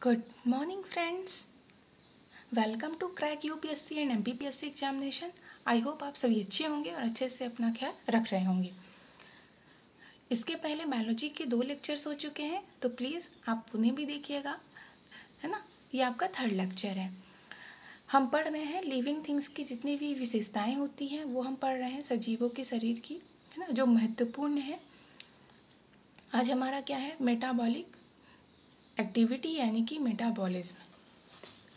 Good morning friends. Welcome to crack UPSC and MPPSC examination. I hope आप सभी अच्छे होंगे और अच्छे से अपना ख्याल रख रहे होंगे। इसके पहले बायोलॉजी के 2 लेक्चर्स हो चुके हैं, तो प्लीज़ आप उन्हें भी देखिएगा, है ना। ये आपका 3rd लेक्चर है। हम पढ़ रहे हैं लिविंग थिंग्स की जितनी भी विशेषताएं होती हैं वो हम पढ़ रहे हैं सजीवों के शरीर की, है ना, जो महत्वपूर्ण है। आज हमारा क्या है, मेटाबॉलिक एक्टिविटी यानी कि मेटाबॉलिज्म।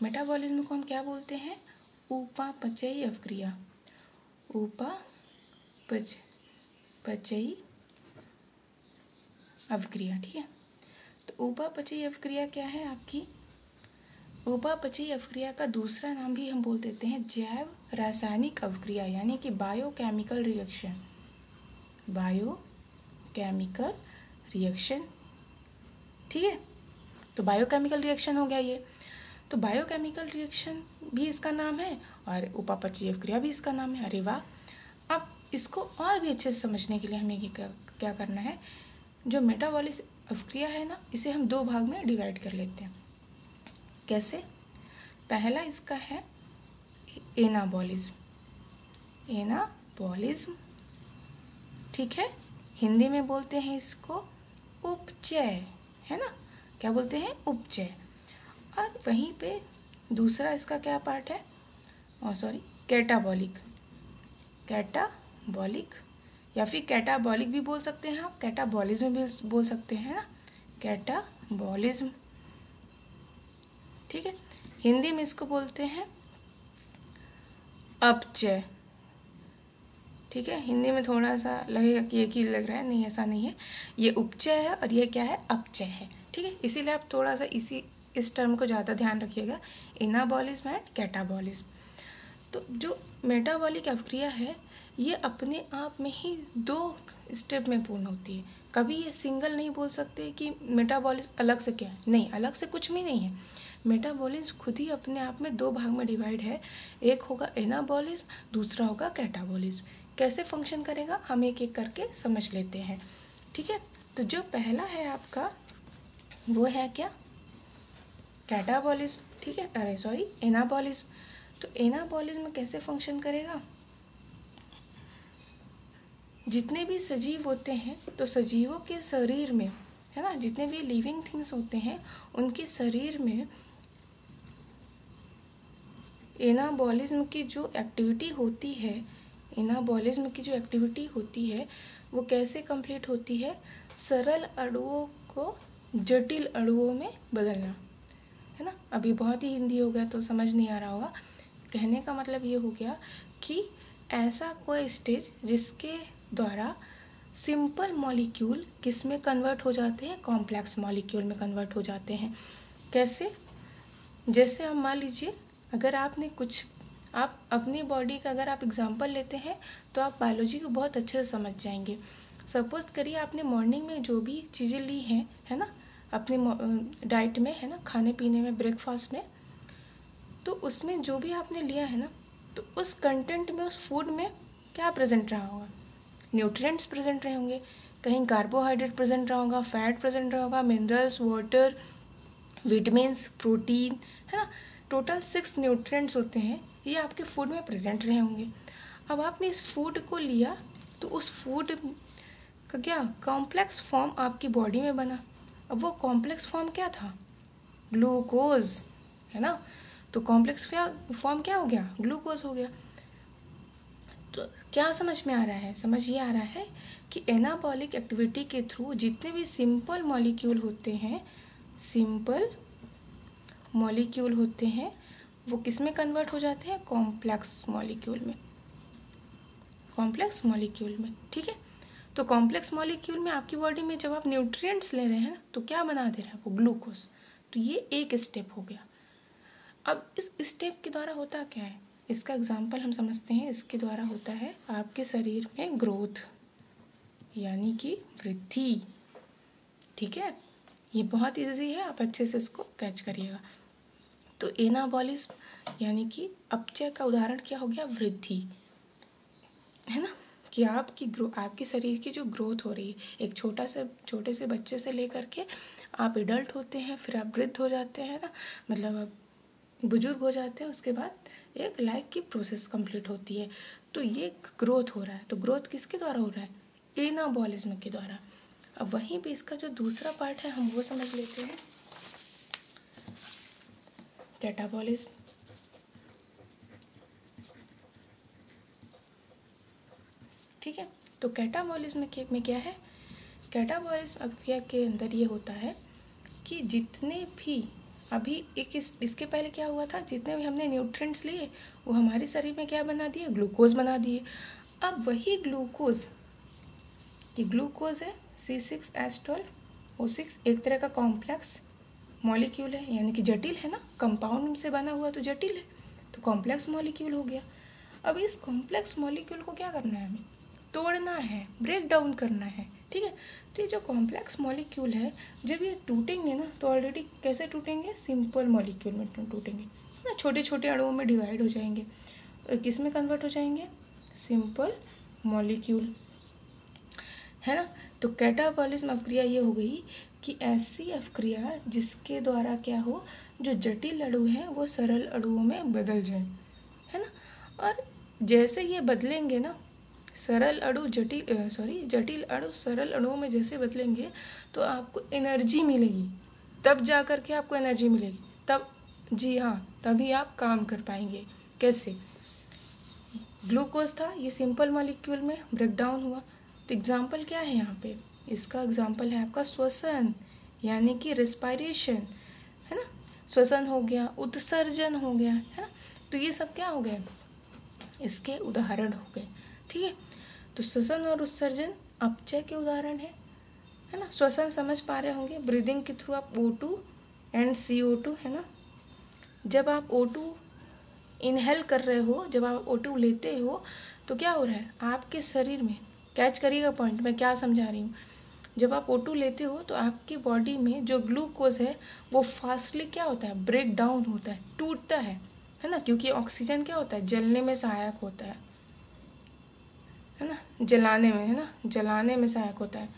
मेटाबॉलिज्म को हम क्या बोलते हैं, उपापचयी अवक्रिया। उपापचयी अवक्रिया, ठीक है। तो उपापचयी अवक्रिया क्या है आपकी, उपापचयी अवक्रिया का दूसरा नाम भी हम बोल देते हैं जैव रासायनिक अवक्रिया यानी कि बायोकेमिकल रिएक्शन। बायोकेमिकल रिएक्शन, ठीक है। तो बायोकेमिकल रिएक्शन हो गया ये। तो बायोकेमिकल रिएक्शन भी इसका नाम है और उपापचयी अवक्रिया भी इसका नाम है। अरे वाह। अब इसको और भी अच्छे से समझने के लिए हमें क्या करना है, जो मेटाबॉलिक अवक्रिया है ना, इसे हम 2 भाग में डिवाइड कर लेते हैं। कैसे? पहला इसका है एनाबॉलिज्म। एनाबॉलिज्म, ठीक है। हिंदी में बोलते हैं इसको उपचय, है ना। क्या बोलते हैं, उपचय। और वहीं पे दूसरा इसका क्या पार्ट है, कैटाबॉलिक। कैटाबॉलिक या फिर कैटाबॉलिक भी बोल सकते हैं आप, कैटाबॉलिज्म भी बोल सकते हैं ना, कैटाबॉलिज्म, ठीक है। हिंदी में इसको बोलते हैं अपचय, ठीक है। हिंदी में थोड़ा सा लगेगा कि एक ही लग रहा है, नहीं ऐसा नहीं है। ये उपचय है और ये क्या है, अपचय है, ठीक है। इसीलिए आप थोड़ा सा इस टर्म को ज़्यादा ध्यान रखिएगा, एनाबॉलिज्म एंड कैटाबॉलिज्म। तो जो मेटाबॉलिक अवक्रिया है ये अपने आप में ही 2 स्टेप में पूर्ण होती है। कभी ये सिंगल नहीं बोल सकते कि मेटाबॉलिज्म अलग से क्या है, नहीं, अलग से कुछ भी नहीं है। मेटाबॉलिज्म खुद ही अपने आप में 2 भाग में डिवाइड है। एक होगा एनाबॉलिज्म, दूसरा होगा कैटाबॉलिज्म। कैसे फंक्शन करेगा हम एक एक करके समझ लेते हैं, ठीक है। तो जो पहला है आपका वो है क्या, कैटाबॉलिज्म, ठीक है। एनाबॉलिज्म। तो एनाबॉलिज्म कैसे फंक्शन करेगा, जितने भी सजीव होते हैं तो सजीवों के शरीर में, है ना, जितने भी लिविंग थिंग्स होते हैं उनके शरीर में एनाबॉलिज्म की जो एक्टिविटी होती है, एनाबॉलिज्म की जो एक्टिविटी होती है वो कैसे कंप्लीट होती है, सरल अणुओं को जटिल अणुओं में बदलना, है ना। अभी बहुत ही हिंदी हो गया तो समझ नहीं आ रहा होगा। कहने का मतलब ये हो गया कि ऐसा कोई स्टेज जिसके द्वारा सिंपल मॉलिक्यूल किस में कन्वर्ट हो जाते हैं, कॉम्प्लेक्स मॉलिक्यूल में कन्वर्ट हो जाते हैं। कैसे? जैसे हम मान लीजिए अगर आपने आप अपनी बॉडी का अगर आप एग्जाम्पल लेते हैं तो आप बायोलॉजी को बहुत अच्छे से समझ जाएंगे। सपोज करिए आपने मॉर्निंग में जो भी चीज़ें ली हैं, है ना, अपने डाइट में, है ना, खाने पीने में, ब्रेकफास्ट में, तो उसमें जो भी आपने लिया है ना, तो उस कंटेंट में, उस फूड में क्या प्रेजेंट रहा होगा, न्यूट्रिएंट्स प्रेजेंट रहे होंगे। कहीं कार्बोहाइड्रेट प्रेजेंट रहा होगा, फैट प्रेजेंट रहा होगा, मिनरल्स, वाटर, विटामिन्स, प्रोटीन, है ना। टोटल 6 न्यूट्रिएंट्स होते हैं, ये आपके फूड में प्रेजेंट रहे होंगे। अब आपने इस फूड को लिया तो उस फूड का क्या कॉम्प्लेक्स फॉर्म आपकी बॉडी में बना। अब वो कॉम्प्लेक्स फॉर्म क्या था, ग्लूकोज, है ना। तो कॉम्प्लेक्स फॉर्म क्या हो गया, ग्लूकोज हो गया। तो क्या समझ में आ रहा है, समझ ये आ रहा है कि एनाबॉलिक एक्टिविटी के थ्रू जितने भी सिंपल मॉलिक्यूल होते हैं वो किस में कन्वर्ट हो जाते हैं, कॉम्प्लेक्स मॉलिक्यूल में, ठीक है। तो कॉम्प्लेक्स मॉलिक्यूल में आपकी बॉडी में जब आप न्यूट्रिएंट्स ले रहे हैं तो क्या बना दे रहा है, वो ग्लूकोज। तो ये एक स्टेप हो गया। अब इस स्टेप के द्वारा होता क्या है, इसका एग्जाम्पल हम समझते हैं। इसके द्वारा होता है आपके शरीर में ग्रोथ यानी कि वृद्धि, ठीक है। ये बहुत इजी है, आप अच्छे से इसको कैच करिएगा। तो एनाबॉलिज्म यानी कि अपचय का उदाहरण क्या हो गया, वृद्धि, है ना, कि आपके शरीर की जो ग्रोथ हो रही है, एक छोटे से बच्चे से लेकर के आप एडल्ट होते हैं, फिर आप वृद्ध हो जाते हैं ना, मतलब आप बुजुर्ग हो जाते हैं, उसके बाद एक लाइफ की प्रोसेस कंप्लीट होती है। तो ये ग्रोथ हो रहा है। तो ग्रोथ किसके द्वारा हो रहा है? एनाबॉलिज्म के द्वारा। अब वहीं पे इसका जो दूसरा पार्ट है हम वो समझ लेते हैं, कैटाबॉलिज्म। ठीक है, तो कैटाबॉलिज्म में क्या है? कैटाबॉलिज्म अभिक्रिया के अंदर ये होता है कि जितने भी अभी इसके पहले क्या हुआ था, जितने भी हमने न्यूट्रिएंट्स लिए वो हमारे शरीर में क्या बना दिए? ग्लूकोज बना दिए। अब वही ग्लूकोज, ये ग्लूकोज है C6H12O6, एक तरह का कॉम्प्लेक्स मॉलिक्यूल है, यानी कि जटिल है ना, कंपाउंड से बना हुआ तो जटिल है, तो कॉम्प्लेक्स मॉलिक्यूल हो गया। अब इस कॉम्प्लेक्स मॉलिक्यूल को क्या करना है? हमें तोड़ना है, ब्रेक डाउन करना है। ठीक है, तो ये जो कॉम्प्लेक्स मॉलिक्यूल है, जब ये टूटेंगे ना तो ऑलरेडी कैसे टूटेंगे? सिंपल मॉलिक्यूल में टूटेंगे ना, छोटे छोटे अणुओं में डिवाइड हो जाएंगे और किस में कन्वर्ट हो जाएंगे? सिंपल मॉलिक्यूल, है ना। तो कैटाबॉलिज्म अभिक्रिया ये हो गई कि ऐसी अभिक्रिया जिसके द्वारा क्या हो, जो जटिल अणु है वो सरल अणुओं में बदल जाए, है ना। और जैसे ये बदलेंगे ना, जटिल अणु सरल अणुओं में जैसे बदलेंगे तो आपको एनर्जी मिलेगी, तब जा कर के आपको एनर्जी मिलेगी, तब, जी हाँ, तभी आप काम कर पाएंगे। कैसे? ग्लूकोज था, ये सिंपल मॉलिक्यूल में ब्रेक डाउन हुआ, तो एग्जाम्पल क्या है यहाँ पे? इसका एग्जाम्पल है आपका श्वसन, यानी कि रेस्पिरेशन, है ना। श्वसन हो गया, उत्सर्जन हो गया, है ना। तो ये सब क्या हो गए? इसके उदाहरण हो गए। ठीक है, तो श्वसन और उत्सर्जन अपचय के उदाहरण है ना। श्वसन समझ पा रहे होंगे, ब्रीदिंग के थ्रू आप O2 एंड CO2, है ना। जब आप O2 इनहेल कर रहे हो, जब आप O2 लेते हो तो क्या हो रहा है आपके शरीर में? कैच करिएगा पॉइंट, मैं क्या समझा रही हूँ। जब आप O2 लेते हो तो आपकी बॉडी में जो ग्लूकोज है वो फास्टली क्या होता है? ब्रेक डाउन होता है, टूटता है ना, क्योंकि ऑक्सीजन क्या होता है? जलने में सहायक होता है ना, जलाने में, है ना, जलाने में सहायक होता है,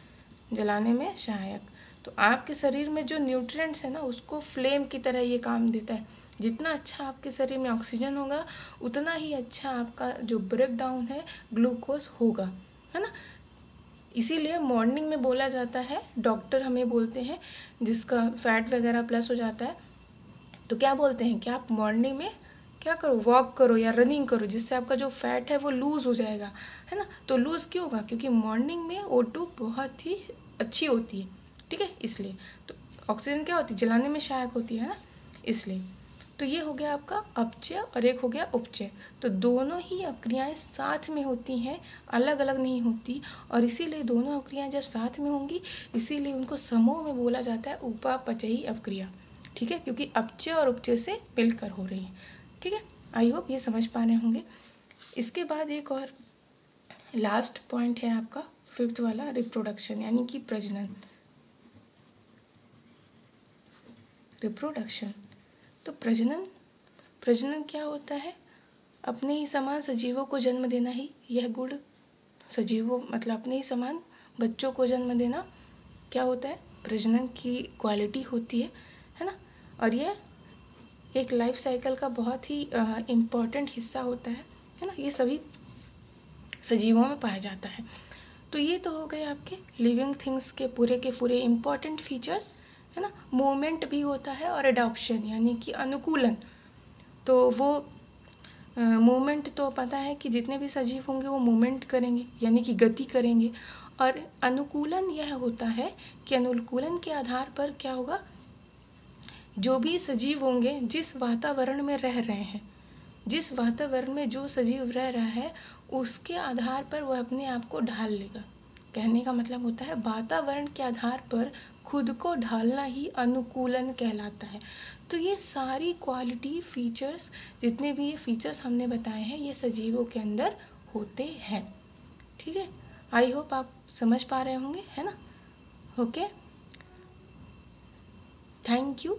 जलाने में सहायक। तो आपके शरीर में जो न्यूट्रिएंट्स है ना, उसको फ्लेम की तरह ये काम देता है। जितना अच्छा आपके शरीर में ऑक्सीजन होगा उतना ही अच्छा आपका जो ब्रेक डाउन है ग्लूकोज होगा, है ना। इसीलिए मॉर्निंग में बोला जाता है, डॉक्टर हमें बोलते हैं जिसका फैट वगैरह प्लस हो जाता है, तो क्या बोलते हैं कि आप मॉर्निंग में क्या करो? वॉक करो या रनिंग करो, जिससे आपका जो फैट है वो लूज हो जाएगा, है ना। तो लूज क्यों होगा? क्योंकि मॉर्निंग में O2 बहुत ही अच्छी होती है। ठीक है, इसलिए तो ऑक्सीजन क्या होती है? जलाने में सहायक होती है ना, इसलिए। तो ये हो गया आपका अपचय और एक हो गया उपचय। तो दोनों ही अभिक्रियाएं साथ में होती हैं, अलग अलग नहीं होती, और इसीलिए दोनों अभिक्रियाएं जब साथ में होंगी इसीलिए उनको समूह में बोला जाता है उपापचयी अभिक्रिया। ठीक है, क्योंकि अपचय और उपचय से मिलकर हो रही है। ठीक है, आई होप ये समझ पा रहे होंगे। इसके बाद एक और लास्ट पॉइंट है आपका 5th वाला, रिप्रोडक्शन, यानी कि प्रजनन। रिप्रोडक्शन, तो प्रजनन क्या होता है? अपने ही समान सजीवों को जन्म देना ही यह गुण, सजीवों मतलब अपने ही समान बच्चों को जन्म देना क्या होता है? प्रजनन की क्वालिटी होती है ना। और यह एक लाइफ साइकिल का बहुत ही इम्पॉर्टेंट हिस्सा होता है ना। ये सभी सजीवों में पाया जाता है। तो ये तो हो गए आपके लिविंग थिंग्स के पूरे इम्पॉर्टेंट फीचर्स, है ना। मूवमेंट भी होता है और एडॉप्शन यानी कि अनुकूलन। तो वो मूवमेंट तो पता है कि जितने भी सजीव होंगे वो मूवमेंट करेंगे यानी कि गति करेंगे, और अनुकूलन यह होता है कि अनुकूलन के आधार पर क्या होगा, जो भी सजीव होंगे जिस वातावरण में रह रहे हैं, जिस वातावरण में जो सजीव रह रहा है उसके आधार पर वह अपने आप को ढाल लेगा। कहने का मतलब होता है वातावरण के आधार पर खुद को ढालना ही अनुकूलन कहलाता है। तो ये सारी क्वालिटी फीचर्स, जितने भी ये फीचर्स हमने बताए हैं, ये सजीवों के अंदर होते हैं। ठीक है, आई होप आप समझ पा रहे होंगे, है ना। Okay, thank you.